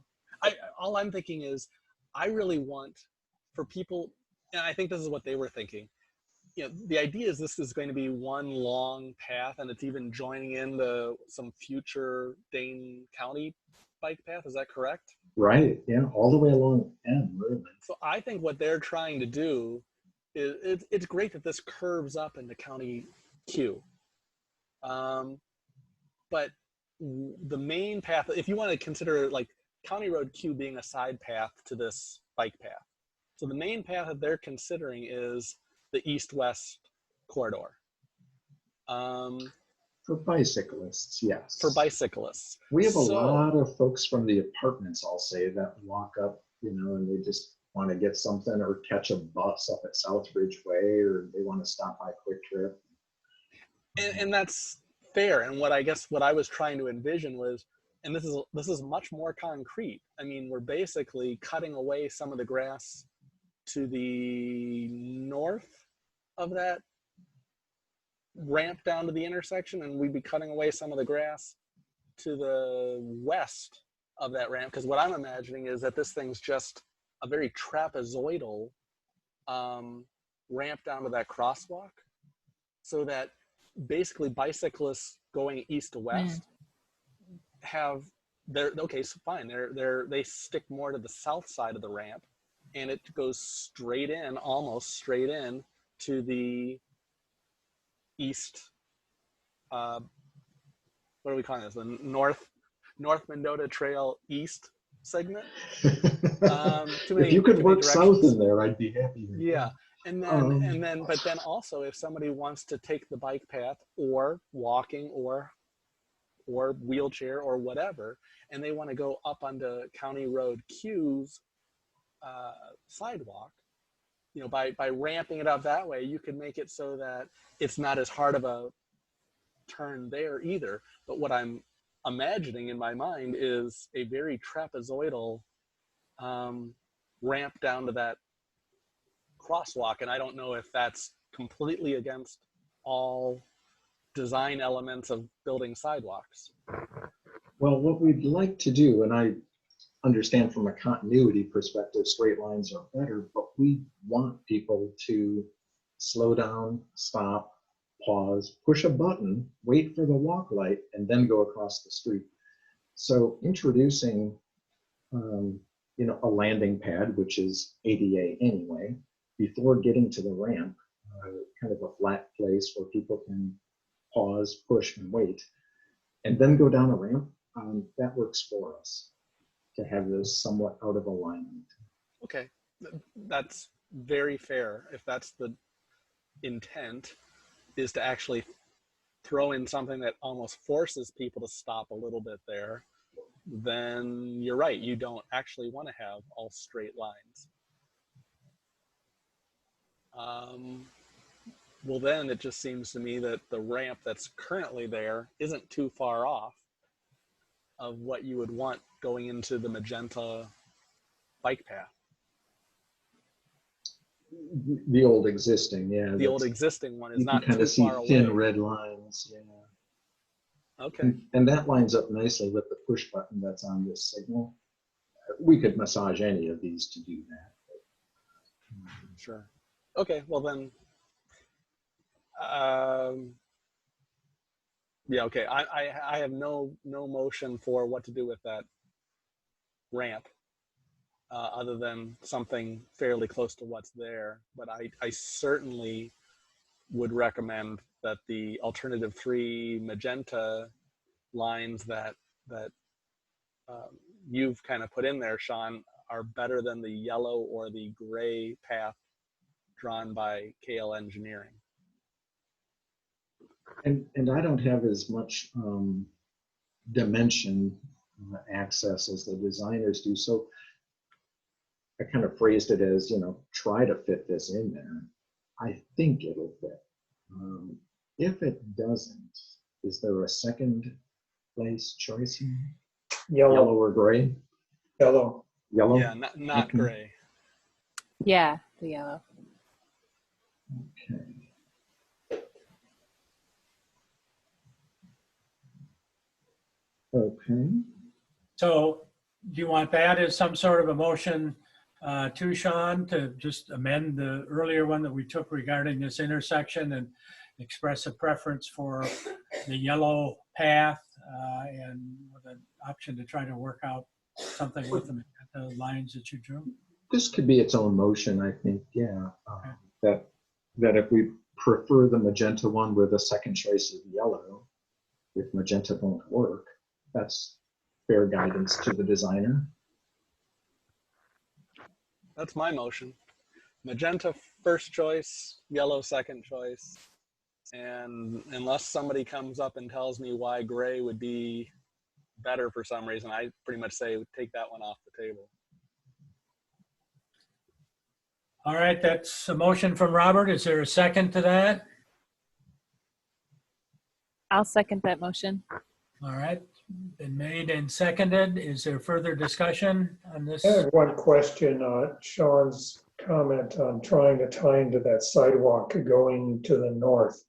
All I'm thinking is, I really want for people, and I think this is what they were thinking. You know, the idea is this is going to be one long path, and it's even joining into some future Dane County bike path. Is that correct? Right. Yeah. All the way along M, really. So I think what they're trying to do is it's great that this curves up into County Q. But the main path, if you want to consider like County Road Q being a side path to this bike path. So the main path that they're considering is the east-west corridor. For bicyclists, yes. For bicyclists. We have a So- lot of folks from the apartments, I'll say, that walk up, you know, and they just want to get something or catch a bus up at Southbridge Way, or they want to stop by Quick Trip. And that's fair. And what I guess what I was trying to envision was, and this is much more concrete. I mean, we're basically cutting away some of the grass to the north of that ramp down to the intersection, and we'd be cutting away some of the grass to the west of that ramp. Because what I'm imagining is that this thing's just a very trapezoidal ramp down to that crosswalk, so that basically bicyclists going east to west have okay, so fine, they stick more to the south side of the ramp, and it goes straight in, almost straight in to the east. What are we calling this? The North Mendota Trail East segment. If you could work south in there, I'd be happy. Yeah. And then, but then also, if somebody wants to take the bike path or walking or wheelchair or whatever, and they want to go up onto County Road Q's sidewalk, you know, by ramping it up that way, you can make it so that it's not as hard of a turn there either. But what I'm imagining in my mind is a very trapezoidal ramp down to that crosswalk, and I don't know if that's completely against all design elements of building sidewalks. Well, what we'd like to do, and I understand from a continuity perspective, straight lines are better, but we want people to slow down, stop, pause, push a button, wait for the walk light, and then go across the street. So introducing, you know, a landing pad, which is ADA anyway, before getting to the ramp, kind of a flat place where people can pause, push, and wait, and then go down a ramp, that works for us to have those somewhat out of alignment. Okay, that's very fair. If that's the intent, is to actually throw in something that almost forces people to stop a little bit there, then you're right. You don't actually want to have all straight lines. Well, then it just seems to me that the ramp that's currently there isn't too far off of what you would want going into the magenta bike path. The old existing, yeah. The old existing one is you not can kind too of see far away. thin red lines, yeah. Okay. And that lines up nicely with the push button that's on this signal. We could massage any of these to do that. Sure. Okay, well then, yeah, okay. I have no motion for what to do with that ramp. other than something fairly close to what's there. But I certainly would recommend that the alternative 3 magenta lines that you've kind of put in there, Sean, are better than the yellow or the gray path drawn by KL Engineering. And I don't have as much dimension access as the designers do. So I kind of phrased it as, you know, try to fit this in there. I think it'll fit. If it doesn't, is there a second place choice here? Yellow or gray? Yellow. Yellow? Yeah, not Okay. gray. Yeah, the yellow. Okay. Okay. So do you want that as some sort of a motion to Sean to just amend the earlier one that we took regarding this intersection and express a preference for the yellow path and with an option to try to work out something with them at the lines that you drew? This could be its own motion, I think, yeah. That if we prefer the magenta one with a second choice of yellow, if magenta won't work, that's fair guidance to the designer. That's my motion. Magenta first choice, yellow second choice. And unless somebody comes up and tells me why gray would be better for some reason, I pretty much say take that one off the table. All right, that's a motion from Robert. Is there a second to that? I'll second that motion. All right, been made and seconded. Is there further discussion on this? I have one question on Sean's comment on trying to tie into that sidewalk going to the north.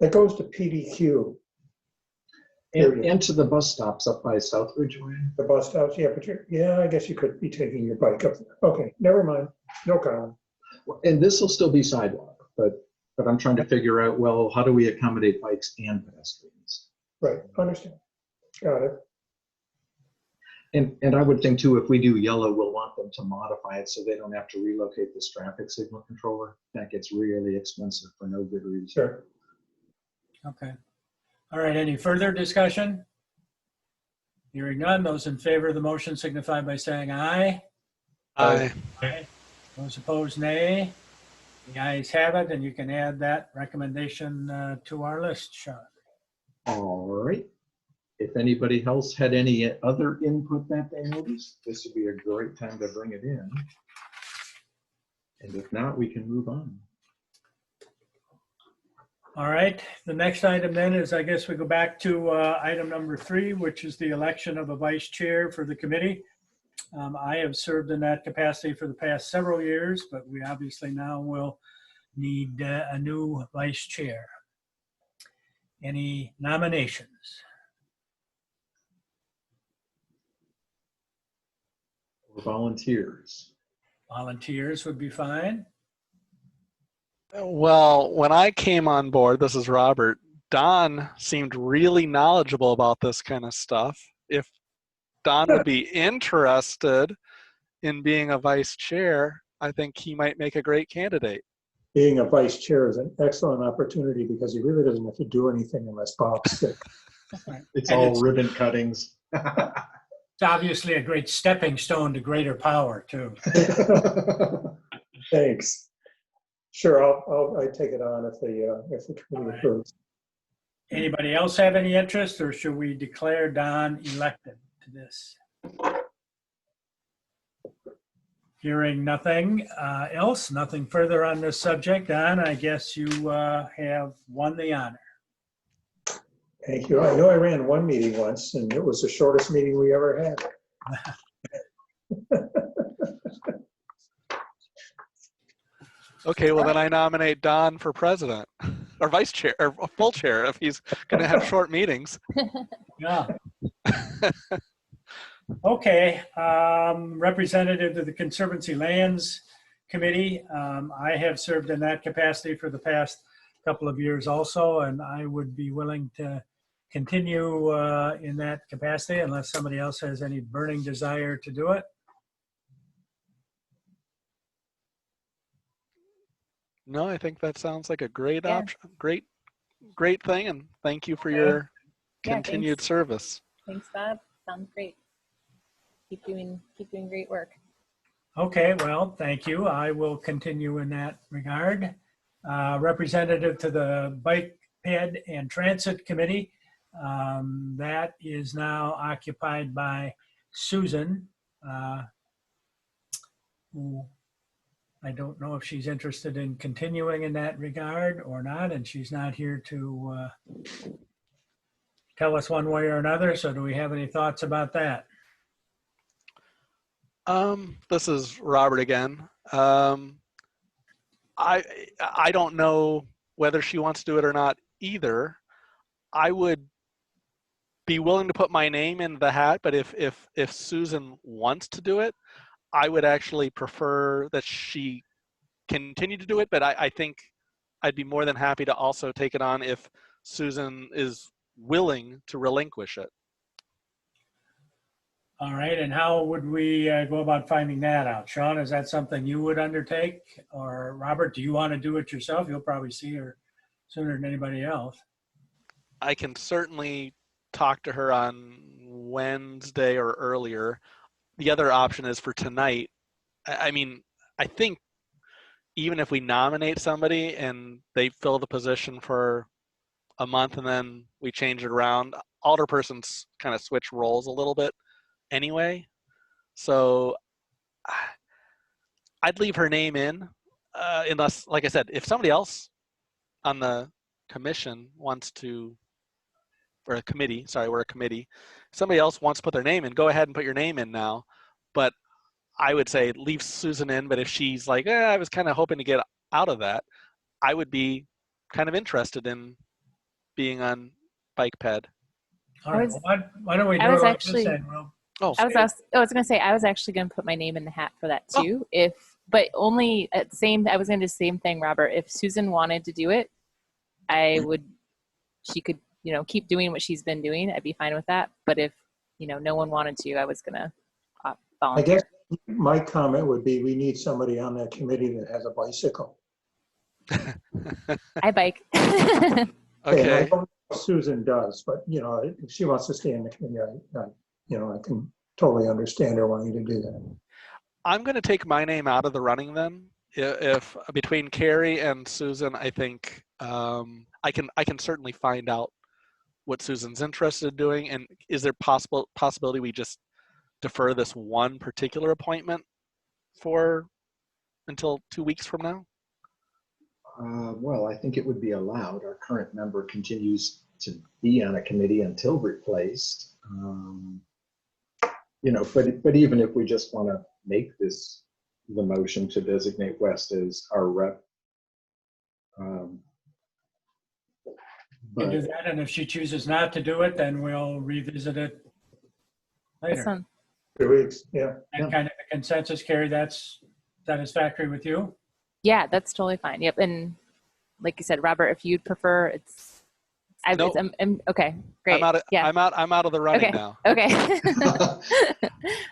That goes to PDQ. And to the bus stops up by Southridge Way. The bus stops, yeah, but yeah, I guess you could be taking your bike up there. Okay, never mind, no comment. And this will still be sidewalk, but I'm trying to figure out, well, how do we accommodate bikes and pedestrians? Right, understand, got it. And I would think too, if we do yellow, we'll want them to modify it so they don't have to relocate this traffic signal controller. That gets really expensive for no good reason. Sure. Okay. All right, any further discussion? Hearing none, those in favor of the motion signify by saying aye. Aye. Aye. Those opposed, nay. The ayes have it, and you can add that recommendation to our list, Sean. All right. If anybody else had any other input that they noticed, this would be a great time to bring it in. And if not, we can move on. All right, the next item then is, I guess we go back to item number 3, which is the election of a vice chair for the committee. I have served in that capacity for the past several years, but we obviously now will need a new vice chair. Any nominations? Or volunteers. Volunteers would be fine. Well, when I came on board, this is Robert, Don seemed really knowledgeable about this kind of stuff. If Don would be interested in being a vice chair, I think he might make a great candidate. Being a vice chair is an excellent opportunity because he really doesn't have to do anything unless Bob's sick. It's And all it's- ribbon cuttings. It's obviously a great stepping stone to greater power, too. Thanks. Sure, I take it on if the committee right. approves. Anybody else have any interest, or should we declare Don elected to this? Hearing nothing else, nothing further on this subject, Don, I guess you have won the honor. Thank you. I know I ran one meeting once, and it was the shortest meeting we ever had. Okay, well then I nominate Don for president or vice chair or full chair if he's going to have short meetings. Yeah. Okay, representative to the Conservancy Lands Committee. I have served in that capacity for the past couple of years also, and I would be willing to continue in that capacity unless somebody else has any burning desire to do it. No, I think that sounds like a great Yeah. option. Great thing. And thank you for Okay. your Yeah, continued thanks. service. Thanks, Bob. Sounds great. Keep doing great work. Okay, well, thank you. I will continue in that regard. Representative to the Bike, Ped, and Transit Committee. That is now occupied by Susan, who I don't know if she's interested in continuing in that regard or not, and she's not here to tell us one way or another. So do we have any thoughts about that? This is Robert again. I don't know whether she wants to do it or not either. I would be willing to put my name in the hat, but if Susan wants to do it, I would actually prefer that she continue to do it, but I think I'd be more than happy to also take it on if Susan is willing to relinquish it. All right, and how would we go about finding that out? Sean, is that something you would undertake? Or Robert, do you want to do it yourself? You'll probably see her sooner than anybody else. I can certainly talk to her on Wednesday or earlier. The other option is for tonight. I mean, I think even if we nominate somebody and they fill the position for a month and then we change it around, alderpersons kind of switch roles a little bit anyway. So I'd leave her name in unless, like I said, if somebody else on the commission wants to, or a committee, sorry, we're a committee, somebody else wants to put their name in, go ahead and put your name in now. But I would say leave Susan in, but if she's like, I was kind of hoping to get out of that, I would be kind of interested in being on Bike Ped. All right, well, why don't we do I it was like actually- this then? We'll I was going to say, I was actually going to put my name in the hat for that too. But only at the same, I was going to do the same thing, Robert. If Susan wanted to do it, she could, keep doing what she's been doing. I'd be fine with that. But if, no one wanted to, I was going to volunteer. I guess my comment would be we need somebody on that committee that has a bicycle. I bike. And I Okay. don't know if Susan does, but if she wants to stay in the committee, I can totally understand her wanting to do that. I'm going to take my name out of the running then. If between Carrie and Susan, I think I can certainly find out what Susan's interested in doing. And is there possibility we just defer this one particular appointment until 2 weeks from now? Well, I think it would be allowed. Our current member continues to be on a committee until replaced. But even if we just want to make this the motion to designate West as our rep. We can do that, and if she chooses not to do it, then we'll revisit it later. 2 weeks, yeah. And kind of a consensus, Carrie, that's satisfactory with you? Yeah, that's totally fine. Yep. And like you said, Robert, if you'd prefer, Nope. okay, great. I'm out of the running now. Okay.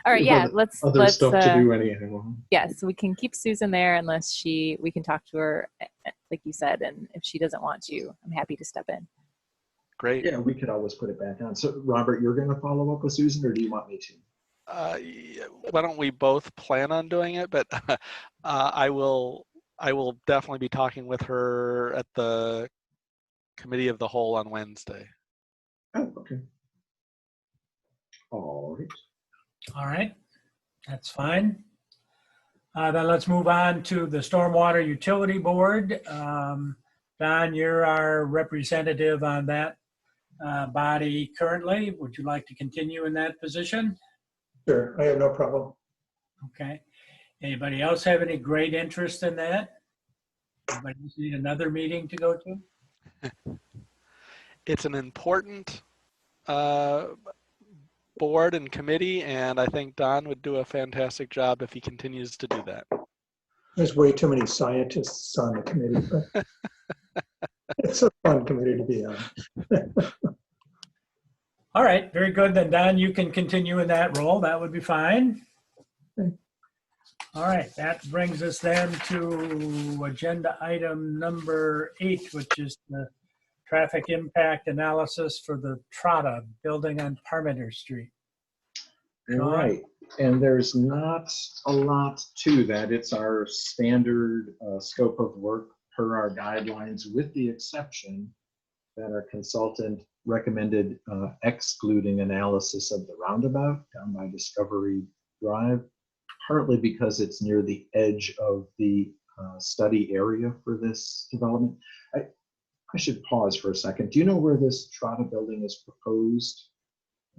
All right. Yeah. Let's stuff to do anyhow. Yeah. So we can keep Susan there unless we can talk to her, like you said, and if she doesn't want to, I'm happy to step in. Great. Yeah, we could always put it back on. So Robert, you're going to follow up with Susan, or do you want me to? Why don't we both plan on doing it? But I will definitely be talking with her at the committee of the whole on Wednesday. Oh, okay. All right. All right, that's fine. Then let's move on to the Stormwater Utility Board. Don, you're our representative on that body currently. Would you like to continue in that position? Sure, I have no problem. Okay. Anybody else have any great interest in that? Anybody else need another meeting to go to? It's an important board and committee, and I think Don would do a fantastic job if he continues to do that. There's way too many scientists on the committee, but it's a fun committee to be on. All right, very good. Then Don, you can continue in that role. That would be fine. Okay. All right, that brings us then to agenda item number 8, which is the traffic impact analysis for the Trotta building on Parmenter Street. Sean? Right, and there's not a lot to that. It's our standard scope of work per our guidelines, with the exception that our consultant recommended excluding analysis of the roundabout down by Discovery Drive, partly because it's near the edge of the study area for this development. I should pause for a second. Do you know where this Trotta building is proposed?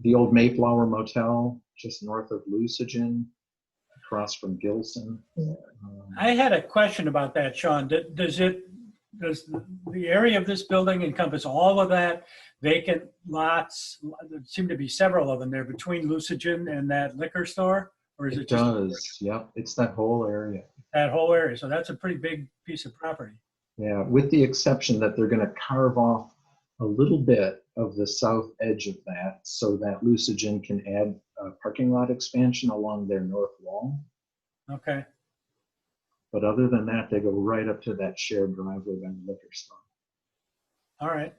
The old Mayflower Motel, just north of Lucigen, across from Gilson. I had a question about that, Sean. Does the area of this building encompass all of that vacant lots? There seem to be several of them there between Lucigen and that liquor store, or is it just does? Yep, it's that whole area. that whole area? So that's a pretty big piece of property. Yeah, with the exception that they're going to carve off a little bit of the south edge of that so that Lucigen can add a parking lot expansion along their north wall. Okay. But other than that, they go right up to that shared driveway by the liquor store. All right.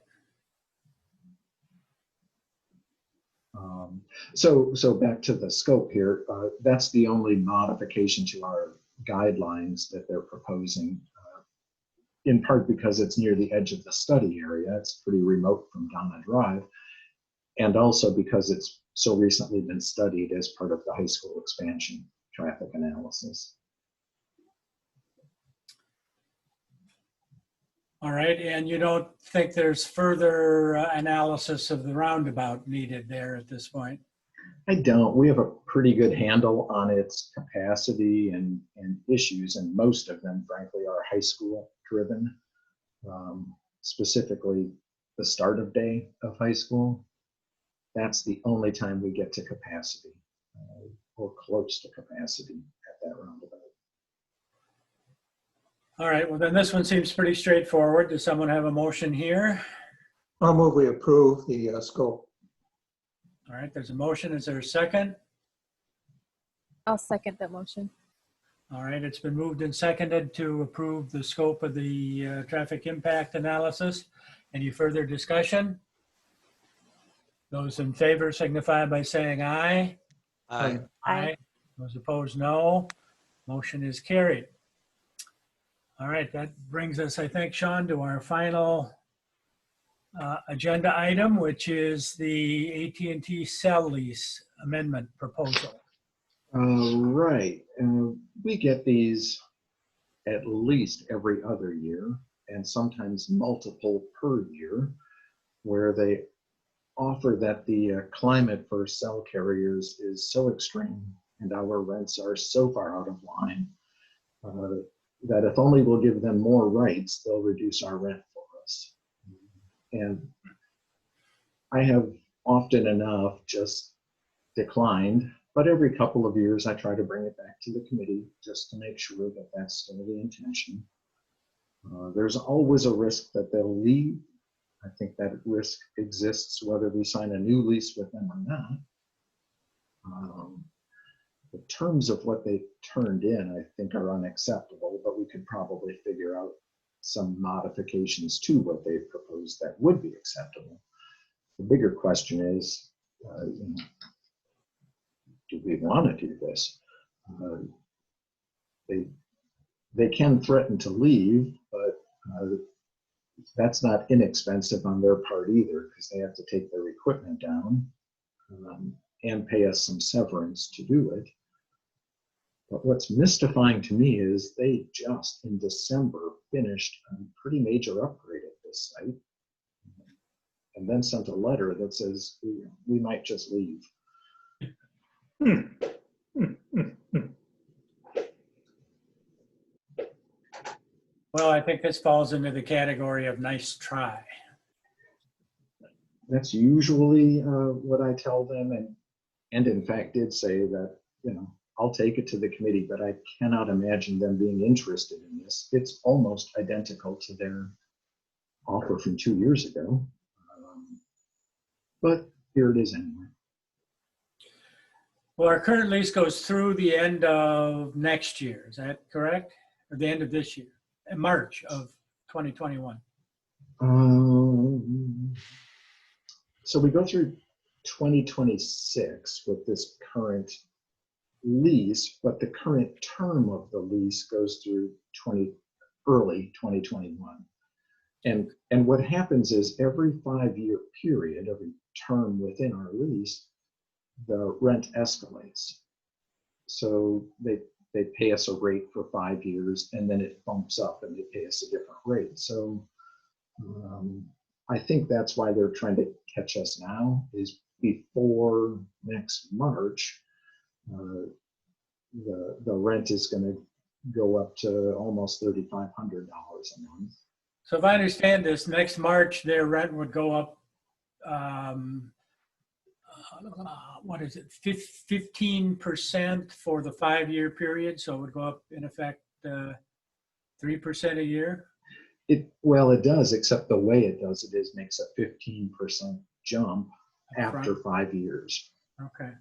So back to the scope here. That's the only modification to our guidelines that they're proposing, in part because it's near the edge of the study area. It's pretty remote from Donna Drive, and also because it's so recently been studied as part of the high school expansion traffic analysis. All right, and you don't think there's further analysis of the roundabout needed there at this point? I don't. We have a pretty good handle on its capacity and issues, and most of them, frankly, are high school driven, specifically the start of day of high school. That's the only time we get to capacity, or close to capacity at that roundabout. All right, well then this one seems pretty straightforward. Does someone have a motion here? I'll move we approve the scope. All right, there's a motion. Is there a second? I'll second that motion. All right, it's been moved and seconded to approve the scope of the traffic impact analysis. Any further discussion? Those in favor signify by saying aye. Aye. Aye. Those opposed, no. Motion is carried. All right, that brings us, I think, Sean, to our final agenda item, which is the AT&T cell lease amendment proposal. Right. We get these at least every other year, and sometimes multiple per year, where they offer that the climate for cell carriers is so extreme and our rents are so far out of line that if only we'll give them more rights, they'll reduce our rent for us. And I have often enough just declined, but every couple of years I try to bring it back to the committee just to make sure that that's still the intention. There's always a risk that they'll leave. I think that risk exists whether we sign a new lease with them or not. The terms of what they turned in, I think, are unacceptable, but we could probably figure out some modifications to what they've proposed that would be acceptable. The bigger question is, do we want to do this? They can threaten to leave, but that's not inexpensive on their part either, because they have to take their equipment down and pay us some severance to do it. But what's mystifying to me is they just in December finished a pretty major upgrade at this site, and then sent a letter that says we might just leave. Well, I think this falls into the category of nice try. That's usually what I tell them, and in fact did say that, I'll take it to the committee, but I cannot imagine them being interested in this. It's almost identical to their offer from 2 years ago. But here it is anyway. Well, our current lease goes through the end of next year. Is that correct? Or the end of this year, in March of 2021. So we go through 2026 with this current lease, but the current term of the lease goes through early 2021. And what happens is every 5-year period, every term within our lease, the rent escalates. So they pay us a rate for 5 years, and then it bumps up and they pay us a different rate. So I think that's why they're trying to catch us now, is before next March, the rent is going to go up to almost $3,500 a month. So if I understand this, next March, their rent would go up, what is it, 15% for the 5-year period? So it would go up, in effect, 3% a year? Well, it does, except the way it does it is makes a 15% jump after 5 years. Okay.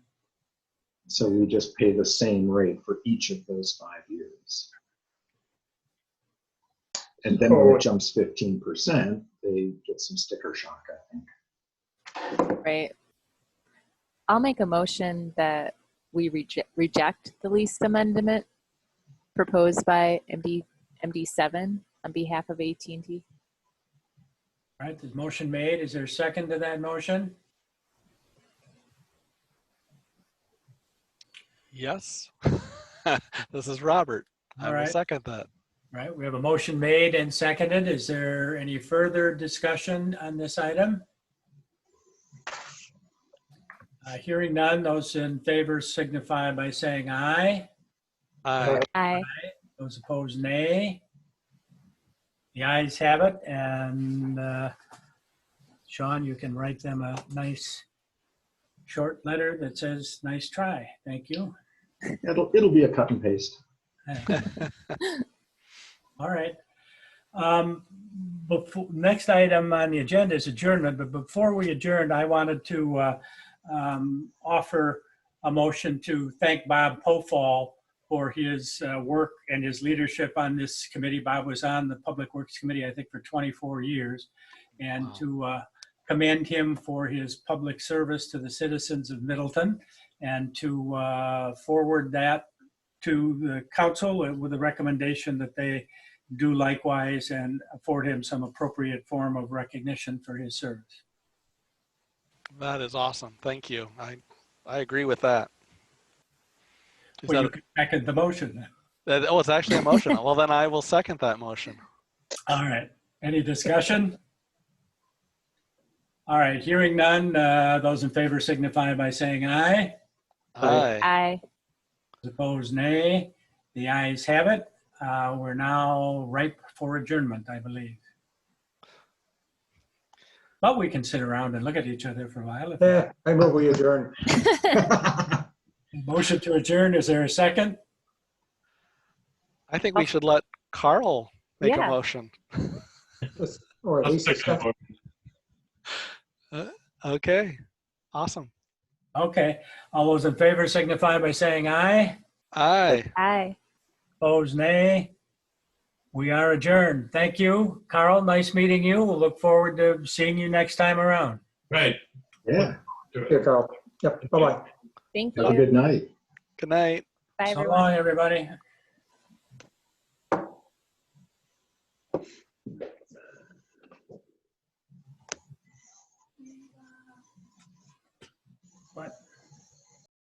So we just pay the same rate for each of those 5 years. And then when it jumps 15%, they get some sticker shock, I think. Right. I'll make a motion that we reject the lease amendment proposed by MD7 on behalf of AT&T. All right, there's motion made. Is there a second to that motion? Yes. This is Robert. I All will right. second that. All right, we have a motion made and seconded. Is there any further discussion on this item? Hearing none, those in favor signify by saying aye. Aye. Aye. Those opposed, nay. The ayes have it, and Sean, you can write them a nice short letter that says, nice try. Thank you. It'll be a cut and paste. All right. Next item on the agenda is adjournment, but before we adjourn, I wanted to offer a motion to thank Bob Pofall for his work and his leadership on this committee. Bob was on the Public Works Committee, I think, for 24 years, and Wow. to commend him for his public service to the citizens of Middleton, and to forward that to the council with a recommendation that they do likewise and afford him some appropriate form of recognition for his service. That is awesome. Thank you. I agree with that. Is Well, that you can second the motion. oh, it's actually a motion. Well, then I will second that motion. All right. Any discussion? All right. Hearing none, those in favor signify by saying aye. Aye. Aye. Those opposed, nay. The ayes have it. We're now ripe for adjournment, I believe. But we can sit around and look at each other for a while. Yeah, I move we adjourn. Motion to adjourn. Is there a second? I think we should let Carl make a Yeah. motion. Or at I'll least a second second. Okay. Awesome. Okay. All those in favor signify by saying aye. Aye. Aye. Opposed, nay. We are adjourned. Thank you, Carl. Nice meeting you. We'll look forward to seeing you next time around. Right. Yeah. Do it. Here, Carl. Yep, bye-bye. Thank Have a you. good night. Good night. Bye, So everyone. long, everybody. What?